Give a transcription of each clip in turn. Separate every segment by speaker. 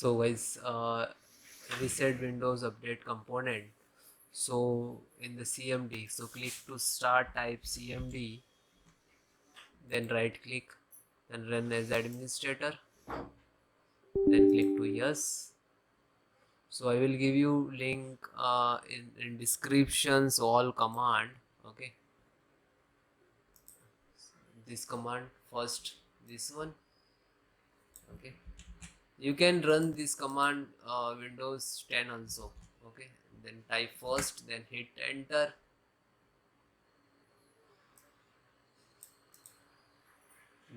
Speaker 1: So guys, reset Windows update component. So in the CMD, so click to start, type CMD, then right click, then run as administrator, then click to yes. So I will give you link in descriptions all command. Okay, this command first, this one. Okay, you can run this command Windows 10 also. Okay, then type first, then hit enter.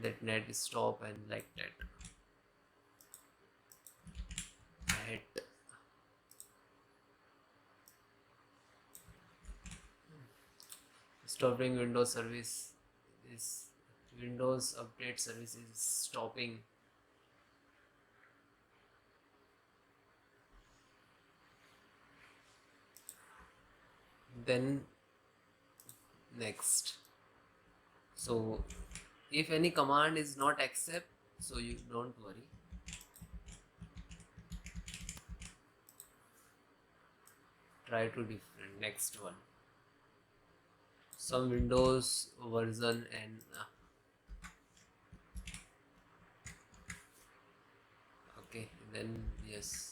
Speaker 1: That net stop and like that. Hit stopping Windows service is Windows update service is stopping. Then next. So if any command is not accept, so you don't worry. Try to different next one. Some Windows version and okay, then yes.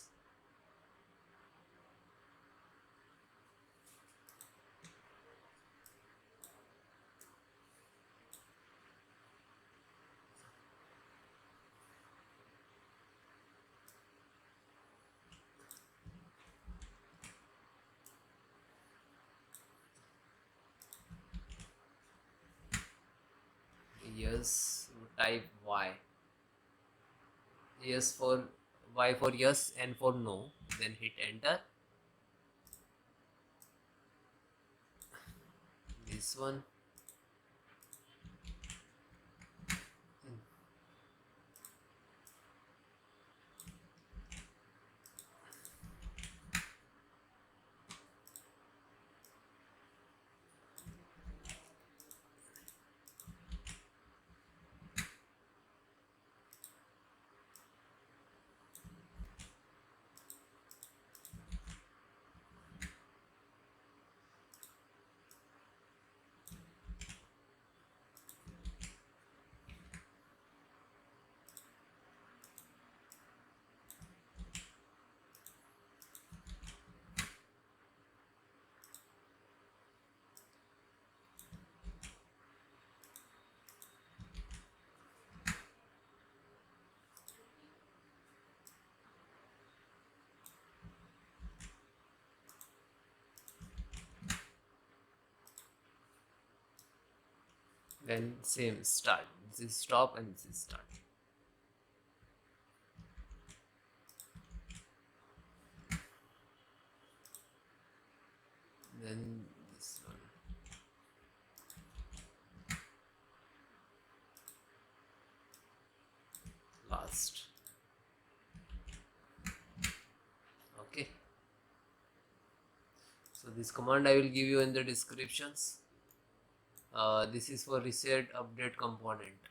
Speaker 1: Yes, type Y. Yes for Y for yes and for no. Then hit enter. This one. Then same start. This is stop and this is start. Then this one. Last. Okay. So this command I will give you in the descriptions. This is for reset update component.